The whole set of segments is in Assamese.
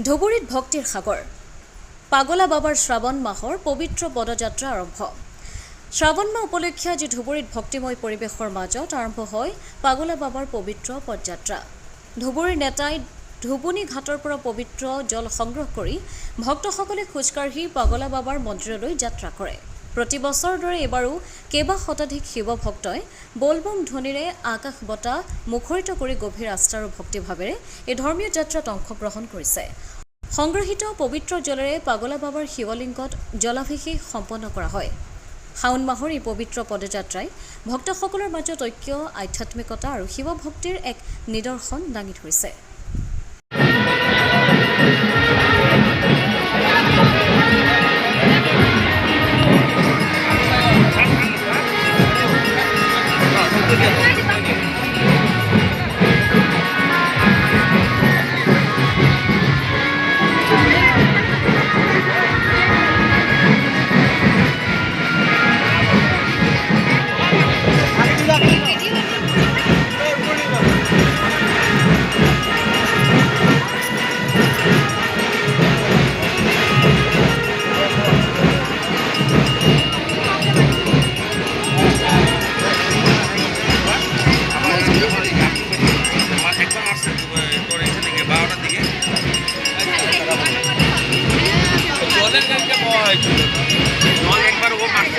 ধুবুৰীত ভক্তিৰ সাগৰ পাগলা বাবাৰ শ্ৰাৱণ মাহৰ পবিত্ৰ পদযাত্ৰা আৰম্ভ। শ্ৰাৱণ মাহ উপলক্ষে আজি ধুবুৰীত ভক্তিময় পৰিৱেশৰ মাজত আৰম্ভ হয় পাগলা বাবাৰ পবিত্ৰ পদযাত্ৰা। ধুবুৰীৰ নেতাই ধুবুনী ঘাটৰ পৰা পবিত্ৰ জল সংগ্ৰহ কৰি ভক্তসকলে খোজকাঢ়ি পাগলা বাবাৰ মন্দিৰলৈ যাত্ৰা কৰে। প্ৰতি বছৰৰ দৰে এইবাৰো কেইবা শতাধিক শিৱ ভক্তই বলবম ধ্বনিৰে আকাশ বতাহ মুখৰিত কৰি গভীৰ আস্থা আৰু ভক্তিভাৱেৰে এই ধৰ্মীয় যাত্ৰাত অংশগ্ৰহণ কৰিছে। সংগ্ৰহিত পবিত্ৰ জলেৰে পাগলা বাবাৰ শিৱলিংগত জলাভিষেক সম্পন্ন কৰা হয়। শাওণ মাহৰ এই পবিত্ৰ পদযাত্ৰাই ভক্তসকলৰ মাজত ঐক্য, আধ্যাত্মিকতা আৰু শিৱ ভক্তিৰ এক নিদৰ্শন দাঙি ধৰিছে।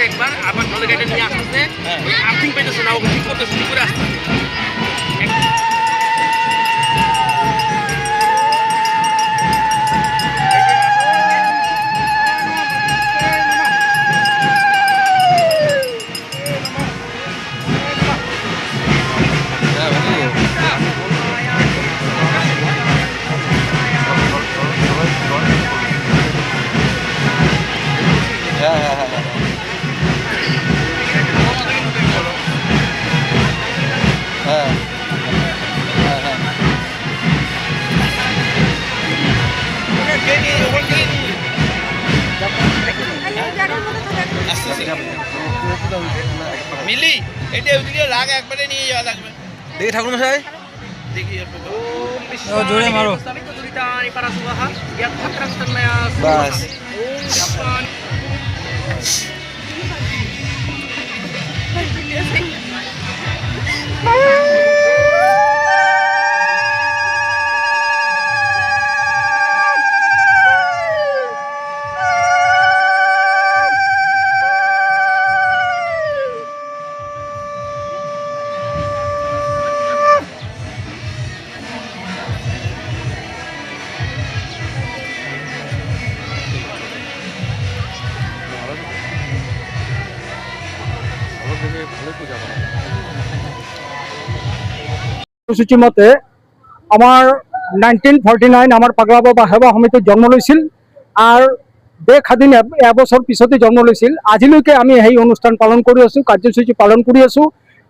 একবার আবার জলে কেটে নিয়ে আসতে আর্থিং পেতেছে না, ওকে ঠিক করতেছে, ঠিক করে আসতে মিলি এটা ওদিকে লাগ একবারে নিয়ে যাওয়া লাগবে। দেখি ঠাকুর মশাই, দেখি জোরে মারো। বাস সূচী মতে আমাৰ 1949 আমাৰ পাগলা বাবা সেৱা সমিতিত জন্ম লৈছিল আৰু দেশ স্বাধীন এবছৰ পিছতে জন্ম লৈছিল। আজিলৈকে আমি সেই অনুষ্ঠান পালন কৰি আছোঁ, কাৰ্যসূচী পালন কৰি আছোঁ।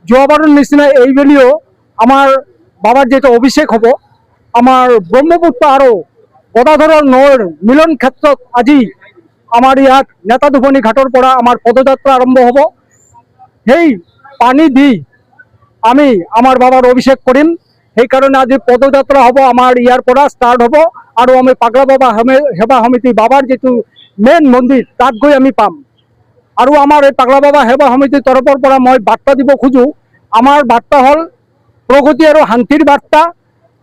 যোৱাবাৰৰ নিচিনা এইবেলিও আমাৰ বাবাৰ যিটো অভিষেক হ'ব, আমাৰ ব্ৰহ্মপুত্ৰ আৰু গদাধৰৰ নৈৰ মিলন ক্ষেত্ৰত আজি আমাৰ ইয়াত নেতা ধুবুনী ঘাটৰ পৰা আমাৰ পদযাত্ৰা আৰম্ভ হ'ব। সেই পানী দি আমি আমাৰ বাবাৰ অভিষেক কৰিম। সেইকাৰণে আজি পদযাত্ৰা হ'ব, আমাৰ ইয়াৰ পৰা ষ্টাৰ্ট হ'ব আৰু আমি পাগলা বাবা সেৱা সমিতি বাবাৰ যিটো মেইন মন্দিৰ তাত গৈ আমি পাম। আৰু আমাৰ এই পাগলা বাবা সেৱা সমিতিৰ তৰফৰ পৰা মই বাৰ্তা দিব খোজোঁ। আমাৰ বাৰ্তা হ'ল প্ৰগতি আৰু শান্তিৰ বাৰ্তা,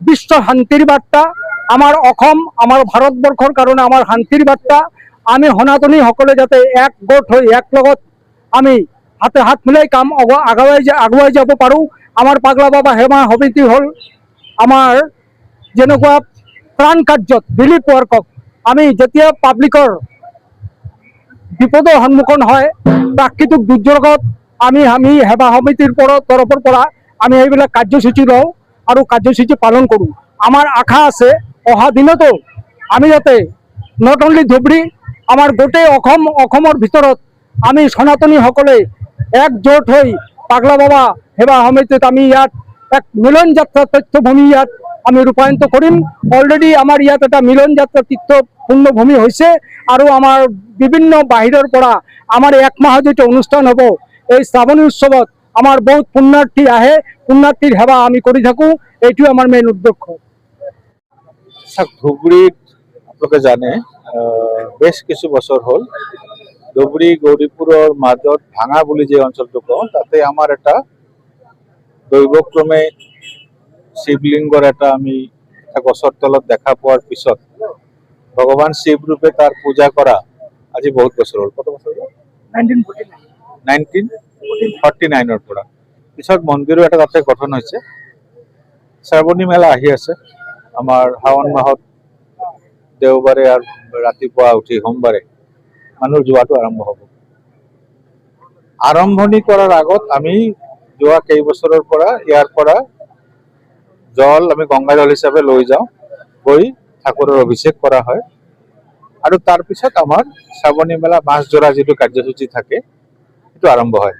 বিশ্ব শান্তিৰ বাৰ্তা। আমাৰ অসম, আমাৰ ভাৰতবৰ্ষৰ কাৰণে আমাৰ শান্তিৰ বাৰ্তা। আমি সনাতনীসকলে যাতে একগোট হৈ এক লগত আমি হাতে হাত মিলাই কাম আগুৱাই যাব পাৰোঁ। আমাৰ পাগলা বাবা সেৱা সমিতি হ'ল আমাৰ যেনেকুৱা ত্ৰাণ কাৰ্যত ৰিলিফ ৱৰ্কক আমি যেতিয়া পাব্লিকৰ বিপদৰ সন্মুখীন হয়, প্ৰাকৃতিক দুৰ্যোগত আমি সেৱা সমিতিৰ তৰফৰ পৰা আমি এইবিলাক কাৰ্যসূচী লওঁ আৰু কাৰ্যসূচী পালন কৰোঁ। আমাৰ আশা আছে অহা দিনতো আমি যাতে নট অনলি ধুবুৰী, আমাৰ গোটেই অসমৰ ভিতৰত আমি সনাতনীসকলে একজোট হৈ পাগলা বাবা সেৱা সমিতিত আমি ইয়াত এক মিলন যাত্ৰা তথ্যভূমি ইয়াত আমি ৰূপায়িত কৰিম। অলৰেডি আমাৰ ইয়াত এটা মিলন যাত্ৰা তীৰ্থপূৰ্ণ ভূমি হৈছে আৰু আমাৰ বিভিন্ন বাহিৰৰ পৰা আমাৰ এক মাহৰ যিটো অনুষ্ঠান হ'ব, এই শ্ৰাৱণী উৎসৱত আমাৰ বহুত পুণ্যাৰ্থী আহে, পুণ্যাৰ্থীৰ সেৱা আমি কৰি থাকোঁ। এইটোৱে আমাৰ মেইন উদ্দেশ্য। ধুবুৰীত আপোনালোকে জানে বেশ কিছু বছৰ হ'ল ধুবুৰী গৌৰীপুৰৰ মাজত ভাঙা বুলি যে অঞ্চলটো কওঁ তাতে আমাৰ এটা দৈৱক্ৰমে শিৱলিংগৰ এটা আমি এটা গছৰ তলত দেখা পোৱাৰ পিছত ভগৱান শিৱ ৰূপে তাৰ পূজা কৰা আজি বহুত বছৰ হ'ল কত বছৰ হ'ল 1949 পৰা পিছত মন্দিৰো এটা তাতে গঠন হৈছে শ্ৰাৱণী মেলা আহি আছে আমাৰ শাওণ মাহত দেওবাৰে আৰু ৰাতিপুৱা উঠি সোমবাৰে মানুহ যোৱাটো আৰম্ভ হ'ব আৰম্ভণি কৰাৰ আগত আমি যোৱা কেইবছৰৰ পৰা ইয়াৰ পৰা জল আমি গংগা জল হিচাপে লৈ যাওঁ গৈ ঠাকুৰৰ অভিষেক কৰা হয় আৰু তাৰ পিছত আমাৰ শ্ৰাৱণী মেলা মাছ জোৰা যিটো কাৰ্যসূচী থাকে সেইটো আৰম্ভ হয়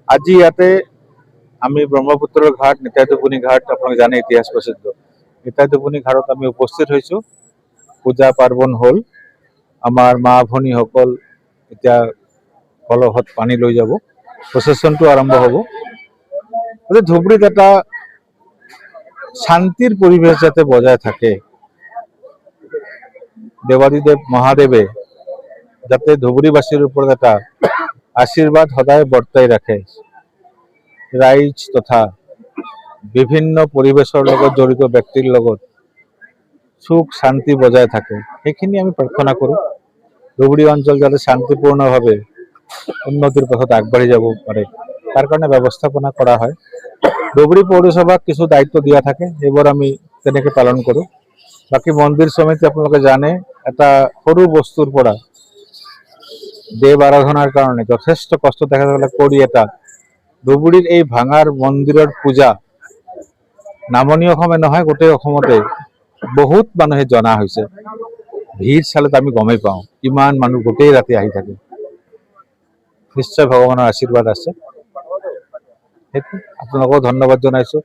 আজি ইয়াতে আমি ব্ৰহ্মপুত্ৰৰ ঘাট নিতাইতুপুনি ঘাট আপোনালোকে জানে ইতিহাস প্ৰসিদ্ধ নিতাইতুপুনি ঘাটত আমি উপস্থিত হৈছোঁ পূজা পাৰ্বণ হ'ল আমাৰ মা ভনীসকল এতিয়া কলহত পানী লৈ যাব প্ৰচেছনটো আৰম্ভ হ'ব ধুবুৰীত এটা শান্তিৰ পৰিৱেশ যাতে বজাই থাকে দেৱাদিদেৱ মহাদেৱে যাতে ধুবুৰীবাসীৰ ওপৰত এটা আশীৰ্বাদ সদায় বৰ্তাই ৰাখে ৰাইজ তথা বিভিন্ন পৰিবেশৰ লগত জড়িত ব্যক্তিৰ লগত সুখ শান্তি বজাই থাকে সেইখিনি আমি প্ৰাৰ্থনা কৰোঁ ধুবুৰী অঞ্চল যাতে শান্তিপূৰ্ণভাৱে উন্নতিৰ পথত আগবাঢ়ি যাব পাৰে তাৰ কাৰণে ব্যৱস্থাপনা কৰা হয় ধুবুৰী পৌৰসভাক কিছু দায়িত্ব দিয়া থাকে সেইবোৰ আমি তেনেকৈ পালন কৰোঁ বাকী মন্দিৰ সমিতি আপোনালোকে জানে এটা সৰু বস্তুৰ পৰা দেৱ আৰাধনাৰ কাৰণে যথেষ্ট কষ্ট তেখেতসকলে কৰি এটা ধুবুৰীৰ এই ভাঙাৰ মন্দিৰৰ পূজা নামনি অসমে নহয় গোটেই অসমতে বহুত মানুহে জনা হৈছে ভিৰ চালে আমি গমেই পাওঁ কিমান মানুহ গোটেই ৰাতি আহি থাকে নিশ্চয় ভগৱানৰ আশীৰ্বাদ আছে সেইটো আপোনালোকক ধন্যবাদ জনাইছোঁ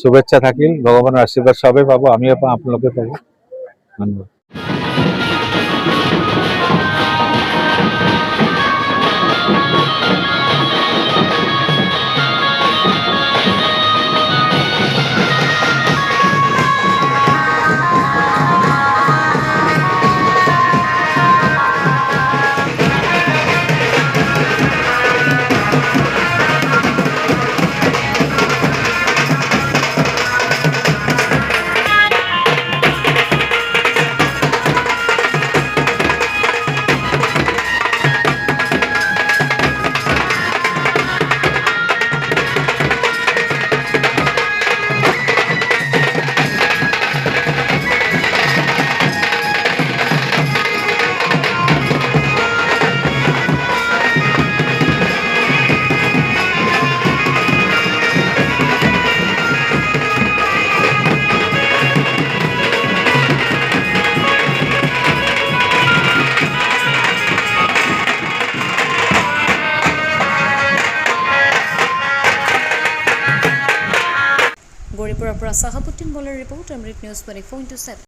শুভেচ্ছা থাকিল ভগৱানৰ আশীৰ্বাদ চবেই পাব আমিও পাওঁ আপোনালোকে পাব ধন্যবাদ গৌৰীপুৰৰ পৰা চাহাবুদ্দিন বলৰ ৰিপৰ্ট অমৃত নিউজ 24/7